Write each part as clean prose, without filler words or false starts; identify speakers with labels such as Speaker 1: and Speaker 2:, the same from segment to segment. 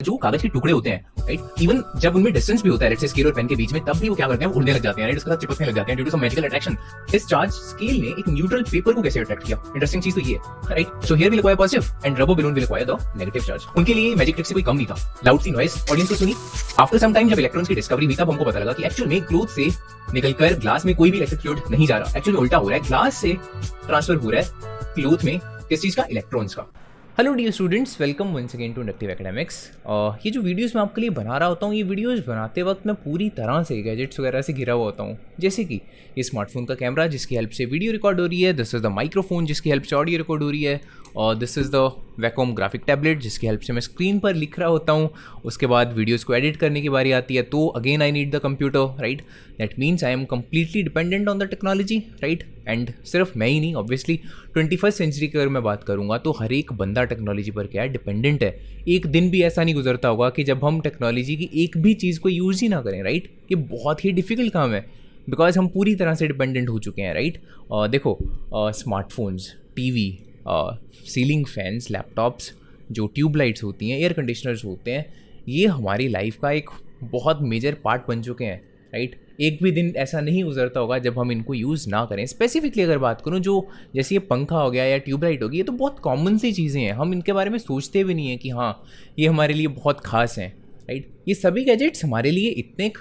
Speaker 1: जो कागज के टुकड़े होते हैं, राइट, इवन जब उनमें डिस्टेंस भी होता है, लेट्स से स्केल और पेन के बीच में, तब भी वो क्या करते हैं, उड़ने लग जाते हैं, राइट, उसके साथ चिपकने लग जाते हैं due to some magical attraction. इस चार्ज स्केल ने एक न्यूट्रल पेपर को कैसे अट्रैक्ट किया, इंटरेस्टिंग चीज तो ये है, right. So here we require positive and rubber balloon will require the negative charge. उनके लिए मैजिक ट्रिक से कोई कम नहीं था। लाउड सी नॉइस ऑडियंस को सुनी। आफ्टर सम टाइम जब इलेक्ट्रॉन्स की डिस्कवरी हुई तब हमको पता लगा कि एक्चुअल में क्लोथ से निकलकर ग्लास में कोई भी इलेक्ट्रिक फ्लूइड नहीं जा रहा, एक्चुअली उल्टा हो रहा है, ग्लास से ट्रांसफर हो रहा है क्लोथ में किस चीज का, इलेक्ट्रॉन्स का।
Speaker 2: Hello dear students, welcome once again to inductive academics. ये जो वीडियोस मैं आपके लिए बना रहा होता हूँ, ये वीडियोस बनाते वक्त मैं पूरी तरह से गैजेट्स वगैरह से घिरा हुआ होता हूँ। जैसे कि ये स्मार्टफोन का कैमरा जिसकी हेल्प से वीडियो रिकॉर्ड हो रही है, दिस इज़ द माइक्रोफोन जिसकी हेल्प से ऑडियो रिकॉर्ड हो रही है, और this is the vacuum graphic tablet जिसकी हेल्प से मैं स्क्रीन पर लिख रहा होता हूँ। उसके बाद वीडियोज़ को एडिट करने की बारी आती है तो again I need the computer, right. That means I am completely dependent on the technology, right. And सिर्फ मैं ही नहीं, ऑब्वियसली 21st सेंचुरी की अगर मैं बात करूँगा तो हर एक बंदा टेक्नोलॉजी पर क्या है, डिपेंडेंट है। एक दिन भी ऐसा नहीं गुजरता होगा कि जब हम टेक्नोलॉजी की एक भी चीज़ को यूज़ ही ना करें, राइट। ये बहुत ही डिफ़िकल्ट काम है बिकॉज हम पूरी तरह से डिपेंडेंट हो चुके हैं, राइट। देखो, smartphones, TV, ceiling fans, laptops, जो ट्यूबलाइट्स होती हैं, एयर कंडीशनर्स होते हैं, ये हमारी लाइफ का एक बहुत मेजर पार्ट बन चुके हैं, राइट। एक भी दिन ऐसा नहीं गुजरता होगा जब हम इनको यूज़ ना करें। स्पेसिफिकली अगर बात करूँ, जो जैसे ये पंखा हो गया या ट्यूबलाइट होगी, ये तो बहुत कॉमन सी चीज़ें हैं, हम इनके बारे में सोचते भी नहीं हैं कि हाँ ये हमारे लिए बहुत खास हैं, राइट। ये सभी गैजेट्स हमारे लिए इतने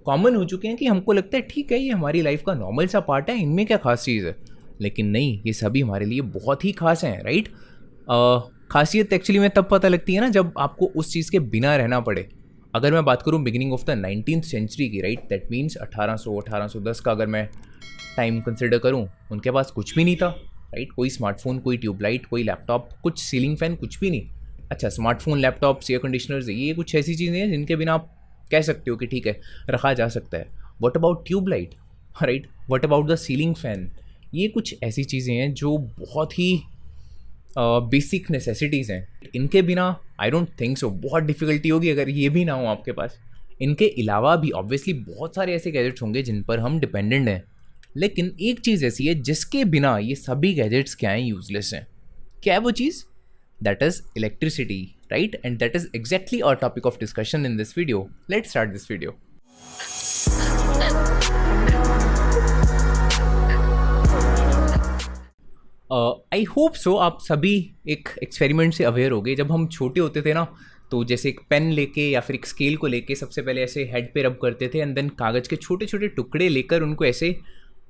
Speaker 2: कॉमन हो चुके हैं कि हमको लगता है ठीक है ये हमारी लाइफ का नॉर्मल सा पार्ट है, इनमें क्या खास चीज़ है। लेकिन नहीं, ये सभी हमारे लिए बहुत ही खास हैं, राइट। खासियत एक्चुअली में तब पता लगती है ना जब आपको उस चीज़ के बिना रहना पड़े। अगर मैं बात करूँ beginning of the 19th century की, राइट, दैट मीन्स 1810 का अगर मैं टाइम कंसिडर करूँ, उनके पास कुछ भी नहीं था, राइट। कोई स्मार्टफोन, कोई ट्यूबलाइट, कोई लैपटॉप, कुछ सीलिंग फैन, कुछ भी नहीं। अच्छा, स्मार्टफोन, लैपटॉप्स, एयर कंडीशनर्स, ये कुछ ऐसी चीज़ें हैं जिनके बिना आप कह सकते हो कि ठीक है रखा जा सकता है। What about tubelight, right, what about the ceiling fan, ये कुछ ऐसी चीज़ें हैं जो बहुत ही बेसिक नेसेसिटीज़ हैं। इनके बिना आई डोंट थिंक सो, बहुत डिफ़िकल्टी होगी अगर ये भी ना हो आपके पास। इनके अलावा भी ऑब्वियसली बहुत सारे ऐसे गैजेट्स होंगे जिन पर हम डिपेंडेंट हैं, लेकिन एक चीज़ ऐसी है जिसके बिना ये सभी गैजेट्स क्या हैं, यूजलेस हैं। क्या है वो चीज़? That is electricity, right. And that is exactly our topic of discussion in this video. Let's start this video. I hope so आप सभी एक एक्सपेरिमेंट से अवेयर हो गए। जब हम छोटे होते थे ना, तो जैसे एक पेन लेके या फिर एक स्केल को लेके सबसे पहले ऐसे हेड पे रब करते थे एंड देन कागज़ के छोटे छोटे टुकड़े लेकर उनको ऐसे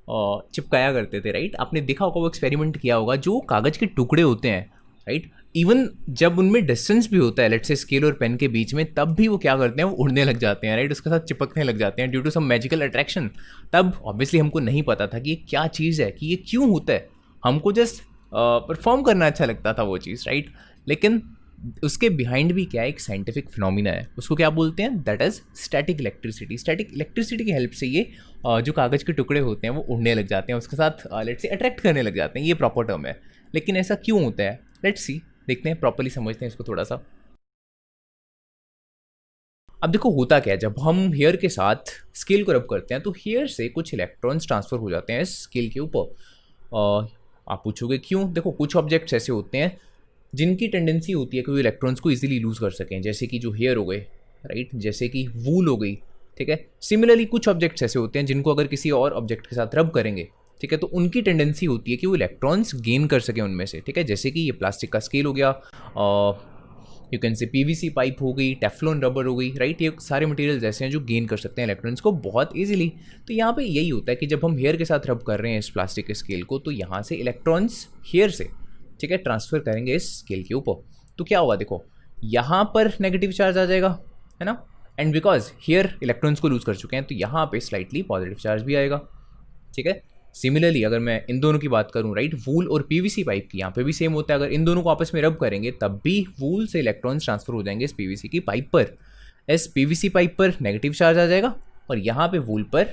Speaker 2: चिपकाया करते थे, राइट। आपने देखा होगा, वो एक्सपेरिमेंट किया होगा। जो कागज़ के टुकड़े होते हैं, राइट, इवन जब उनमें डिस्टेंस भी होता है लेट्स से स्केल और पेन के बीच में, तब भी वो क्या करते हैं, वो उड़ने लग जाते हैं, राइट, उसके साथ चिपकने लग जाते हैं due to some magical attraction. तब ऑब्वियसली हमको नहीं पता था कि ये क्या चीज़ है, कि ये क्यों होता है। हमको जस्ट परफॉर्म करना अच्छा लगता था वो चीज़, राइट। लेकिन उसके बिहाइंड भी क्या है, एक साइंटिफिक फिनोमिना है। उसको क्या बोलते हैं? That is static electricity. Static electricity की हेल्प से ये जो कागज़ के टुकड़े होते हैं वो उड़ने लग जाते हैं, उसके साथ लेट्स से अट्रैक्ट करने लग जाते हैं। ये प्रॉपर टर्म है। लेकिन ऐसा क्यों होता है, लेट्स सी, देखते हैं, प्रॉपरली समझते हैं इसको थोड़ा सा। अब देखो होता क्या है, जब हम हेयर के साथ स्केल को रब करते हैं तो हेयर से कुछ इलेक्ट्रॉन्स ट्रांसफ़र हो जाते हैं स्केल के ऊपर। आप पूछोगे क्यों? देखो, कुछ ऑब्जेक्ट्स ऐसे होते हैं जिनकी टेंडेंसी होती है कि वो इलेक्ट्रॉन्स को इजीली लूज़ कर सकें, जैसे कि जो हेयर हो गए, राइट, जैसे कि वूल हो गई, ठीक है। सिमिलरली कुछ ऑब्जेक्ट्स ऐसे होते हैं जिनको अगर किसी और ऑब्जेक्ट के साथ रब करेंगे, ठीक है, तो उनकी टेंडेंसी होती है कि वो इलेक्ट्रॉन्स गेन कर सकें उनमें से, ठीक है। जैसे कि ये प्लास्टिक का स्केल हो गया, you can say PVC pipe हो गई, टेफ्लॉन रबर हो गई, राइट। ये सारे मटेरियल्स ऐसे हैं जो गेन कर सकते हैं इलेक्ट्रॉन्स को बहुत इजीली। तो यहाँ पे यही होता है कि जब हम हेयर के साथ रब कर रहे हैं इस प्लास्टिक के स्केल को, तो यहाँ से इलेक्ट्रॉन्स हेयर से, ठीक है, ट्रांसफ़र करेंगे इस स्केल के ऊपर। तो क्या होगा, देखो यहाँ पर नेगेटिव चार्ज आ जाएगा, है ना। एंड बिकॉज हेयर इलेक्ट्रॉन्स को लूज़ कर चुके हैं तो यहाँ पे स्लाइटली पॉजिटिव चार्ज भी आएगा, ठीक है। सिमिलरली अगर मैं इन दोनों की बात करूं, राइट, वूल और पीवीसी पाइप की, यहाँ पे भी सेम होता है। अगर इन दोनों को आपस में रब करेंगे तब भी वूल से इलेक्ट्रॉन्स ट्रांसफर हो जाएंगे इस पीवीसी की पाइप पर। इस पीवीसी पाइप पर नेगेटिव चार्ज आ जाएगा और यहाँ पे वूल पर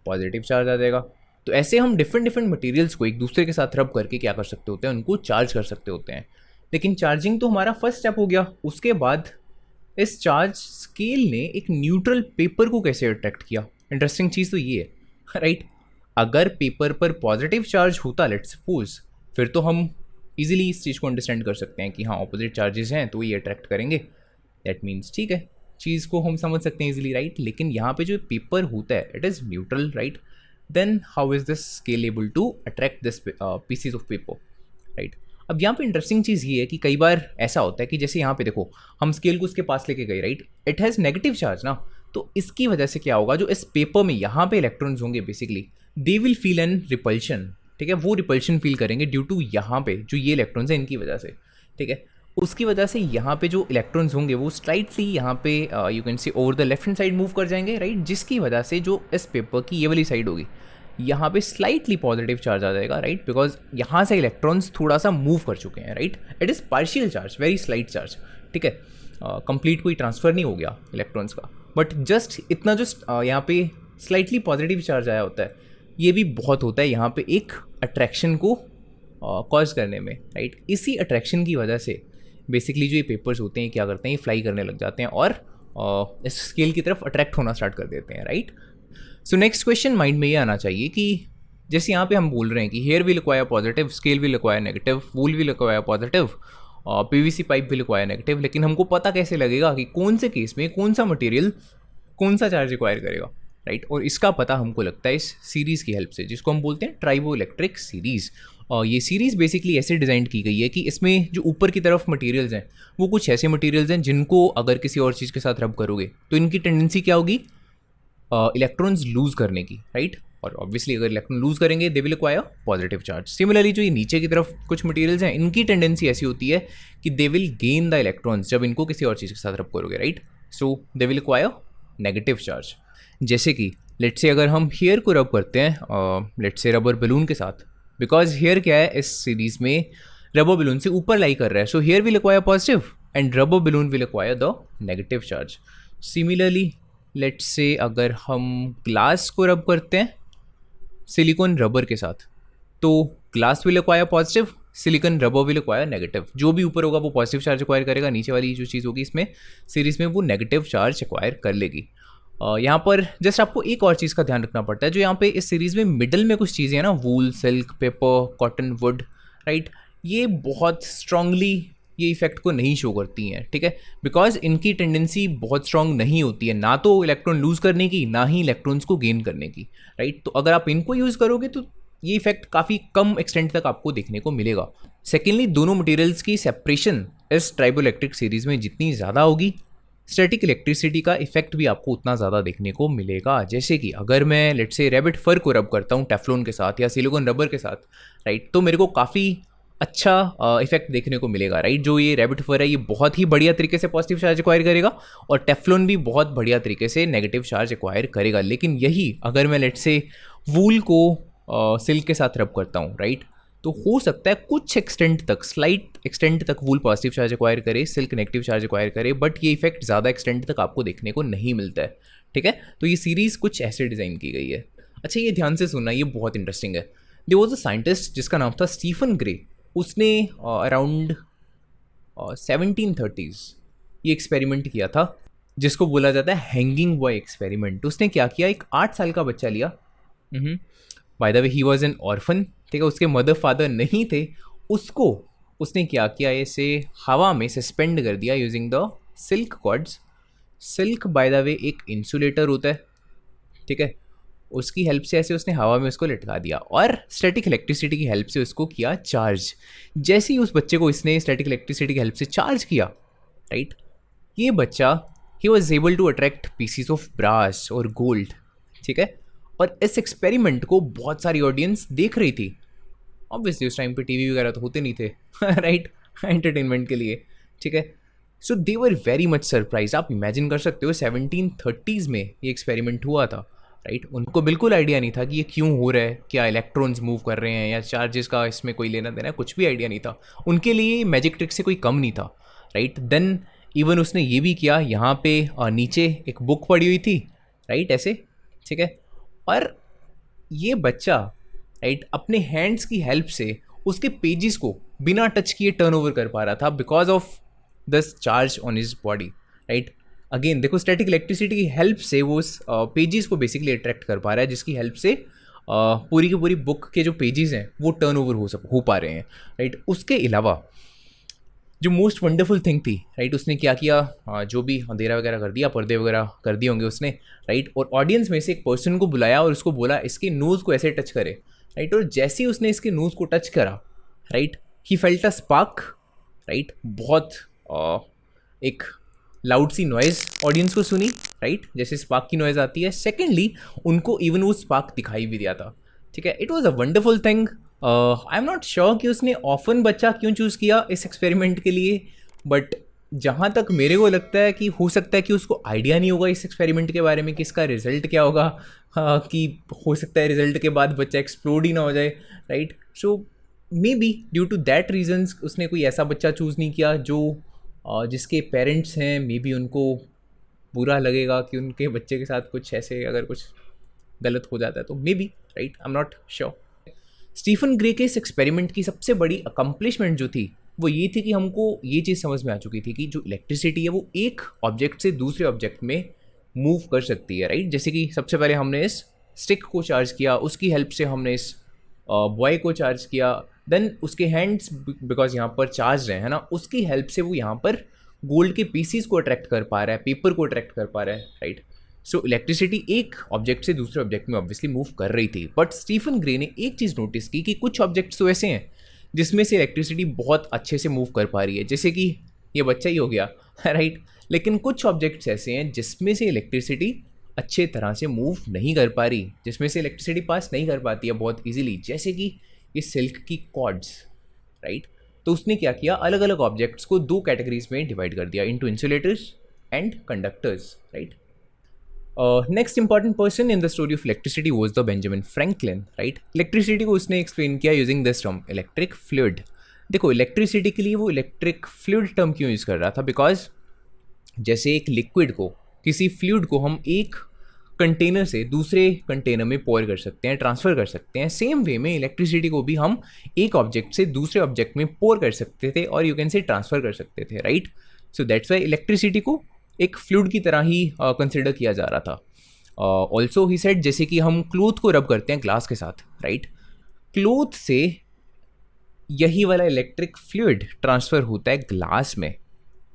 Speaker 2: पॉजिटिव चार्ज आ जाएगा। तो ऐसे हम डिफरेंट मटेरियल्स को एक दूसरे के साथ रब करके क्या कर सकते होते हैं, उनको चार्ज कर सकते होते हैं। लेकिन चार्जिंग तो हमारा फर्स्ट स्टेप हो गया। उसके बाद इस चार्ज स्केल ने एक न्यूट्रल पेपर को कैसे अट्रैक्ट किया। इंटरेस्टिंग चीज़ तो ये है, राइट। अगर पेपर पर पॉजिटिव चार्ज होता, लेट्स सपोज, फिर तो हम इजीली इस चीज़ को अंडरस्टैंड कर सकते हैं कि हाँ ऑपोजिट चार्जेस हैं तो ये अट्रैक्ट करेंगे। दैट मीन्स ठीक है, चीज़ को हम समझ सकते हैं इजीली, राइट। लेकिन यहाँ पे जो पेपर होता है it is neutral, right. Then how is this scale able to attract this pieces of paper, right. अब यहाँ पे इंटरेस्टिंग चीज़ ये है कि कई बार ऐसा होता है कि जैसे यहाँ पे देखो हम स्केल को उसके पास लेके गए, right, it has negative charge ना, तो इसकी वजह से क्या होगा, जो इस पेपर में यहाँ पे इलेक्ट्रॉन्स होंगे basically they will feel an repulsion, ठीक है, वो रिपल्शन फील करेंगे ड्यू टू यहाँ पे जो ये इलेक्ट्रॉन्स हैं इनकी वजह से, ठीक है। उसकी वजह से यहाँ पे जो इलेक्ट्रॉन्स होंगे वो स्लाइटली यहाँ पे you can see over the left hand side move कर जाएंगे, राइट, जिसकी वजह से जो इस पेपर की ये वाली साइड होगी यहाँ पे स्लाइटली पॉजिटिव चार्ज आ जाएगा, राइट, बिकॉज यहाँ से इलेक्ट्रॉन्स थोड़ा सा मूव कर चुके हैं, right. It is partial charge, very slight charge, ठीक है, कंप्लीट कोई ट्रांसफ़र नहीं हो गया इलेक्ट्रॉन्स का, बट जस्ट इतना जो यहाँ पे स्लाइटली पॉजिटिव चार्ज आया होता है ये भी बहुत होता है यहाँ पे एक अट्रैक्शन को कॉज करने में, राइट। इसी अट्रैक्शन की वजह से बेसिकली जो ये पेपर्स होते हैं क्या करते हैं, ये फ्लाई करने लग जाते हैं और इस स्केल की तरफ अट्रैक्ट होना स्टार्ट कर देते हैं, right. So next question mind में ये आना चाहिए कि जैसे यहाँ पे हम बोल रहे हैं कि hair will require positive, scale will require negative, wool will require positive, PVC pipe will require negative, लेकिन हमको पता कैसे लगेगा कि कौन से केस में कौन सा मटेरियल कौन सा चार्ज रिक्वायर करेगा, राइट। और इसका पता हमको लगता है इस सीरीज़ की हेल्प से जिसको हम बोलते हैं ट्राइबो इलेक्ट्रिक सीरीज़। और ये सीरीज़ बेसिकली ऐसे डिज़ाइन की गई है कि इसमें जो ऊपर की तरफ मटेरियल्स हैं वो कुछ ऐसे मटेरियल्स हैं जिनको अगर किसी और चीज़ के साथ रब करोगे तो इनकी टेंडेंसी क्या होगी, इलेक्ट्रॉन्स लूज़ करने की, राइट। और ऑब्वियसली अगर इलेक्ट्रॉन लूज़ करेंगे they will require positive charge. Similarly जो ये नीचे की तरफ कुछ मटेरियल्स हैं इनकी टेंडेंसी ऐसी होती है कि they will gain the electrons जब इनको किसी और चीज़ के साथ रब करोगे, right. So they will require negative charge. जैसे कि लेट्स से अगर हम हेयर को रब करते हैं लेट्स से रबर बलून के साथ, बिकॉज हेयर क्या है इस सीरीज़ में रबर बलून से ऊपर लाई कर रहा है, so here will require positive and rubber balloon will require the negative charge. Similarly let's say अगर हम ग्लास को रब करते हैं सिलिकॉन रबर के साथ, तो glass will require positive, silicone rubber will require negative. जो भी ऊपर होगा वो पॉजिटिव चार्ज रिक्वायर करेगा, नीचे वाली जो चीज़ होगी इसमें सीरीज़ में वो नेगेटिव चार्ज रिक्वायर कर लेगी। यहाँ पर जस्ट आपको एक और चीज़ का ध्यान रखना पड़ता है, जो यहाँ पे इस सीरीज़ में मिडल में कुछ चीज़ें हैं ना, wool, silk, paper, cotton, wood, right, ये बहुत स्ट्रांगली ये इफेक्ट को नहीं शो करती हैं, ठीक है, बिकॉज इनकी टेंडेंसी बहुत स्ट्रांग नहीं होती है ना तो इलेक्ट्रॉन लूज़ करने की ना ही इलेक्ट्रॉन्स को गेन करने की, राइट। तो अगर आप इनको यूज़ करोगे तो ये इफेक्ट काफ़ी कम एक्सटेंट तक आपको देखने को मिलेगा। सेकेंडली दोनों मटेरियल्स की सेपरेशन इस ट्राइबो इलेक्ट्रिक सीरीज़ में जितनी ज़्यादा होगी स्टैटिक इलेक्ट्रिसिटी का इफेक्ट भी आपको उतना ज़्यादा देखने को मिलेगा। जैसे कि अगर मैं लेट्स से रैबिट फर को रब करता हूँ टेफ्लॉन के साथ या सिलिकॉन रबर के साथ, राइट, तो मेरे को काफ़ी अच्छा इफेक्ट देखने को मिलेगा, राइट। जो ये रैबिट फर है ये बहुत ही बढ़िया तरीके से पॉजिटिव चार्ज रिक्वायर करेगा और टेफ्लॉन भी बहुत बढ़िया तरीके से नेगेटिव चार्ज रिक्वायर करेगा। लेकिन यही अगर मैं लेट्स से वूल को सिल्क के साथ रब करता हूँ, राइट, तो हो सकता है कुछ एक्सटेंट तक, स्लाइट एक्सटेंट तक वूल पॉजिटिव चार्ज रिक्वायर करे, सिल्क नेगेटिव चार्ज रिक्वायर करे, बट ये इफेक्ट ज़्यादा एक्सटेंट तक आपको देखने को नहीं मिलता है, ठीक है। तो ये सीरीज़ कुछ ऐसे डिज़ाइन की गई है। अच्छा ये ध्यान से सुनना, ये बहुत इंटरेस्टिंग है। देयर वाज अ साइंटिस्ट जिसका नाम था स्टीफन ग्रे, उसने अराउंड 1730s ये एक्सपेरिमेंट किया था जिसको बोला जाता है हैंगिंग बॉय एक्सपेरिमेंट। उसने क्या किया, एक 8 साल का बच्चा लिया, bye the way he was an orphan, ठीक है, उसके मदर फादर नहीं थे, उसको उसने क्या किया, इसे हवा में सस्पेंड कर दिया using the silk cords. Silk by the way एक इंसुलेटर होता है, ठीक है, उसकी हेल्प से ऐसे उसने हवा में उसको लटका दिया और स्टैटिक इलेक्ट्रिसिटी की हेल्प से उसको किया चार्ज। जैसे ही उस बच्चे को इसने स्टैटिक इलेक्ट्रिसिटी की हेल्प से चार्ज किया, राइट, ये बच्चा ही was able to attract pieces of brass और गोल्ड, ठीक है। और इस एक्सपेरिमेंट को बहुत सारी ऑडियंस देख रही थी। ऑब्वियसली उस टाइम पे टीवी वगैरह तो होते नहीं थे, राइट, एंटरटेनमेंट के लिए, ठीक है। सो दे वर वेरी मच सरप्राइज। आप इमेजिन कर सकते हो 1730s में ये एक्सपेरिमेंट हुआ था, राइट। उनको बिल्कुल आइडिया नहीं था कि ये क्यों हो रहा है, क्या इलेक्ट्रॉन्स मूव कर रहे हैं या चार्जेस का इसमें कोई लेना देना है, कुछ भी आइडिया नहीं था। उनके लिए मैजिक ट्रिक से कोई कम नहीं था, राइट। देन इवन उसने ये भी किया, यहाँ पे नीचे एक बुक पड़ी हुई थी, राइट, ऐसे, ठीक है, और ये बच्चा, राइट, अपने हैंड्स की हेल्प से उसके पेजेस को बिना टच किए टर्न ओवर कर पा रहा था because of this charge on his body, right. Again देखो स्टैटिक इलेक्ट्रिसिटी की हेल्प से वो उस पेजेस को बेसिकली अट्रैक्ट कर पा रहा है, जिसकी हेल्प से पूरी की पूरी बुक के जो पेजेस हैं वो टर्न ओवर हो पा रहे हैं, राइट। उसके अलावा जो मोस्ट वंडरफुल थिंग थी, राइट, उसने क्या किया, जो भी अंधेरा वगैरह कर दिया, पर्दे वगैरह कर दिए होंगे उसने, राइट, और ऑडियंस में से एक पर्सन को बुलाया और उसको बोला इसके नोज़ को ऐसे टच करे, राइट, और जैसे ही उसने इसके नोज़ को टच करा, right, he felt a spark, right, बहुत एक लाउड सी नॉइज़ ऑडियंस को सुनी, राइट, जैसे स्पार्क की नॉइज़ आती है। सेकेंडली उनको इवन वो स्पार्क दिखाई भी दिया था, ठीक है। It was a wonderful thing. I am not sure कि उसने ऑफन बच्चा क्यों चूज़ किया इस एक्सपेरिमेंट के लिए, बट जहाँ तक मेरे को लगता है कि हो सकता है कि उसको आइडिया नहीं होगा इस एक्सपेरिमेंट के बारे में कि इसका रिजल्ट क्या होगा, कि हो सकता है रिजल्ट के बाद बच्चा एक्सप्लोड ही ना हो जाए, right. So maybe due to that reasons उसने कोई ऐसा बच्चा चूज़ नहीं किया जो जिसके पेरेंट्स हैं, मे बी उनको बुरा लगेगा कि उनके बच्चे के साथ कुछ ऐसे अगर कुछ गलत हो जाता है तो maybe, right, I am not sure. Stephen Gray के इस एक्सपेरिमेंट की सबसे बड़ी अकम्पलिशमेंट जो थी वो ये थी कि हमको ये चीज़ समझ में आ चुकी थी कि जो इलेक्ट्रिसिटी है वो एक ऑब्जेक्ट से दूसरे ऑब्जेक्ट में मूव कर सकती है, राइट। जैसे कि सबसे पहले हमने इस स्टिक को चार्ज किया, उसकी हेल्प से हमने इस बॉय को चार्ज किया, देन उसके हैंड्स बिकॉज यहाँ पर चार्ज रहे हैं ना, उसकी हेल्प से वो यहाँ पर गोल्ड के पीसीज को अट्रैक्ट कर पा रहा है, पेपर को अट्रैक्ट कर पा रहा है, राइट। सो इलेक्ट्रिसिटी एक ऑब्जेक्ट से दूसरे ऑब्जेक्ट में ऑब्वियसली मूव कर रही थी, बट स्टीफन ग्रे ने एक चीज़ नोटिस की कि कुछ ऑब्जेक्ट्स तो ऐसे हैं जिसमें से इलेक्ट्रिसिटी बहुत अच्छे से मूव कर पा रही है, जैसे कि ये बच्चा ही हो गया, राइट। लेकिन कुछ ऑब्जेक्ट्स ऐसे हैं जिसमें से इलेक्ट्रिसिटी अच्छे तरह से मूव नहीं कर पा रही, जिसमें से इलेक्ट्रिसिटी पास नहीं कर पाती है बहुत ईजिली, जैसे कि ये सिल्क की कॉर्ड्स, राइट। तो उसने क्या किया, अलग अलग ऑब्जेक्ट्स को दो कैटेगरीज में डिवाइड कर दिया, into insulators and conductors, right. Next important person in the story of electricity was the Benjamin Franklin, right. Electricity को उसने एक्सप्लेन किया using this term electric fluid. देखो इलेक्ट्रिसिटी के लिए वो इलेक्ट्रिक फ्लूइड टर्म क्यों यूज़ कर रहा था, बिकॉज जैसे एक लिक्विड को, किसी फ्लूइड को हम एक कंटेनर से दूसरे कंटेनर में पोर कर सकते हैं, ट्रांसफ़र कर सकते हैं, सेम वे में इलेक्ट्रिसिटी को भी हम एक ऑब्जेक्ट से दूसरे ऑब्जेक्ट में पोर कर सकते थे और यू कैन से ट्रांसफ़र कर सकते थे, right. So that's why electricity को एक फ्लूइड की तरह ही कंसिडर किया जा रहा था। ऑल्सो ही सेड जैसे कि हम क्लोथ को रब करते हैं ग्लास के साथ, राइट, क्लोथ से यही वाला इलेक्ट्रिक फ्लूइड ट्रांसफ़र होता है ग्लास में,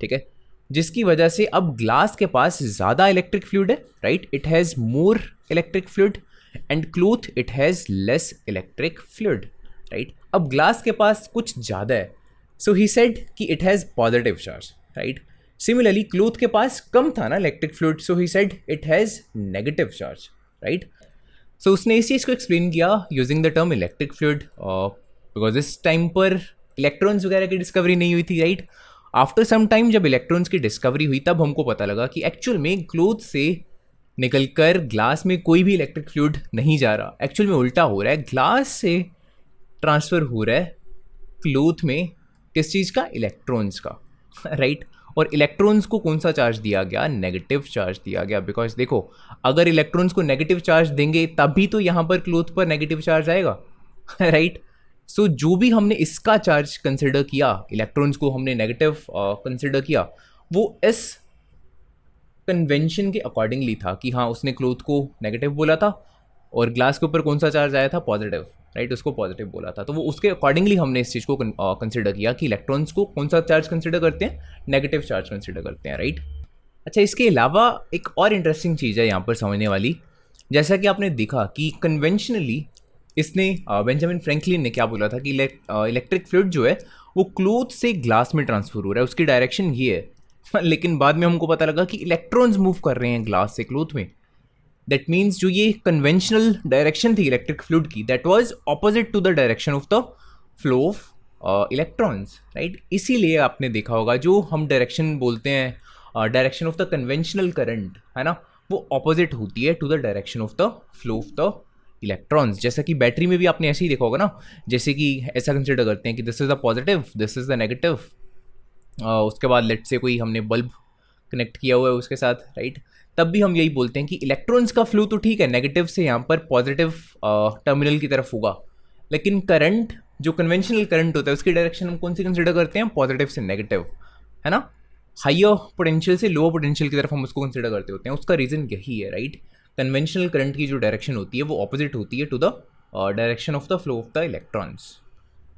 Speaker 2: ठीक है, जिसकी वजह से अब ग्लास के पास ज़्यादा इलेक्ट्रिक फ्लूइड है, right, it has more electric fluid, and cloth it has less electric fluid, right. अब ग्लास के पास कुछ ज़्यादा है, सो ही सेड कि it has positive charge, right. Similarly cloth के पास कम था ना electric fluid, so he said it has negative charge, right. So उसने इस चीज़ को एक्सप्लेन किया using the term electric fluid, because इस टाइम पर इलेक्ट्रॉन्स वगैरह की डिस्कवरी नहीं हुई थी, राइट। आफ्टर सम टाइम जब इलेक्ट्रॉन्स की डिस्कवरी हुई तब हमको पता लगा कि एक्चुअल में क्लोथ से निकलकर ग्लास में कोई भी इलेक्ट्रिक फ्लूइड नहीं जा रहा, एक्चुअल में उल्टा हो रहा है, ग्लास से ट्रांसफ़र हो रहा है क्लोथ में किस चीज़ का, इलेक्ट्रॉन्स का, राइट। और इलेक्ट्रॉन्स को कौन सा चार्ज दिया गया, नेगेटिव चार्ज दिया गया, बिकॉज देखो अगर इलेक्ट्रॉन्स को नेगेटिव चार्ज देंगे तभी तो यहाँ पर क्लोथ पर नेगेटिव चार्ज आएगा, राइट। सो जो भी हमने इसका चार्ज कंसिडर किया, इलेक्ट्रॉन्स को हमने नेगेटिव कंसिडर किया, वो इस कन्वेंशन के अकॉर्डिंगली था कि हाँ उसने क्लोथ को नेगेटिव बोला था और ग्लास के ऊपर कौन सा चार्ज आया था, पॉजिटिव, राइट, उसको पॉजिटिव बोला था। तो वो उसके अकॉर्डिंगली हमने इस चीज़ को कंसिडर किया कि इलेक्ट्रॉन्स को कौन सा चार्ज कंसिडर करते हैं, नेगेटिव चार्ज कंसिडर करते हैं, राइट। अच्छा, इसके अलावा एक और इंटरेस्टिंग चीज़ है यहाँ पर समझने वाली, जैसा कि आपने देखा कि कन्वेंशनली इसने बेंजामिन फ्रैंकलिन ने क्या बोला था कि इलेक्ट्रिक फ्लूइड जो है वो क्लोथ से ग्लास में ट्रांसफर हो रहा है, उसकी डायरेक्शन ये है। लेकिन बाद में हमको पता लगा कि इलेक्ट्रॉन्स मूव कर रहे हैं ग्लास से क्लोथ में, दैट मीन्स जो ये कन्वेंशनल डायरेक्शन थी इलेक्ट्रिक फ्लूइड की, that was opposite to the direction of the flow of electrons, right. इसीलिए आपने देखा होगा जो हम डायरेक्शन बोलते हैं, direction of the conventional current, है ना, वो ऑपोजिट होती है to the direction of the flow of the electrons. जैसा कि बैटरी में भी आपने ऐसे ही देखा होगा ना, जैसे कि ऐसा कंसिडर करते हैं कि this is the positive, this is the negative, उसके बाद लेट से कोई हमने बल्ब कनेक्ट किया हुआ है उसके साथ, राइट, तब भी हम यही बोलते हैं कि इलेक्ट्रॉन्स का फ्लो तो ठीक है, नेगेटिव से यहाँ पर पॉजिटिव टर्मिनल की तरफ होगा, लेकिन करंट जो कन्वेंशनल करंट होता है उसकी डायरेक्शन हम कौन सी कंसिडर करते हैं, पॉजिटिव से नेगेटिव, है ना। हाइयर पोटेंशियल से लोअर पोटेंशियल की तरफ हम उसको कंसिडर करते होते हैं, उसका रीज़न यही है, राइट। कन्वेंशनल करंट की जो डायरेक्शन होती है वो ऑपोजिट होती है to the direction of the flow of the electrons.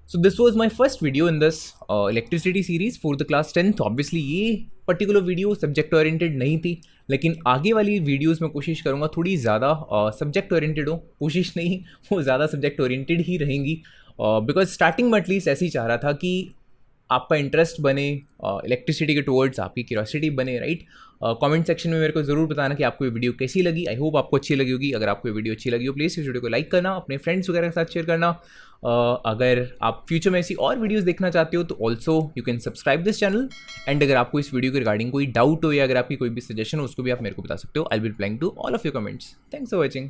Speaker 2: So this was my first video in this electricity series for the class 10th। Obviously ये पर्टिकुलर वीडियो सब्जेक्ट ओरिएंटेड नहीं थी, लेकिन आगे वाली वीडियोस में कोशिश करूँगा थोड़ी ज़्यादा सब्जेक्ट ओरिएंटेड हो। कोशिश नहीं, वो ज़्यादा सब्जेक्ट ओरिएंटेड ही रहेंगी, बिकॉज स्टार्टिंग में एटलीस्ट ऐसे ही चाह रहा था कि आपका इंटरेस्ट बने इलेक्ट्रिसिटी के टुवर्ड्स, आपकी क्यूरियोसिटी बने, राइट। कमेंट सेक्शन में मेरे को ज़रूर बताना कि आपको ये वीडियो कैसी लगी। आई होप आपको अच्छी लगी होगी। अगर आपको ये वीडियो अच्छी लगी हो प्लीज़ इस वीडियो को लाइक करना, अपने फ्रेंड्स वगैरह के साथ शेयर करना। अगर आप फ्यूचर में ऐसी और वीडियोस देखना चाहते हो तो also you can subscribe this channel. And अगर आपको इस वीडियो के रिगार्डिंग कोई डाउट हो या अगर आपकी कोई भी सजेशन हो उसको भी आप मेरे को बता सकते हो। I will replying to all of your comments. Thanks for watching.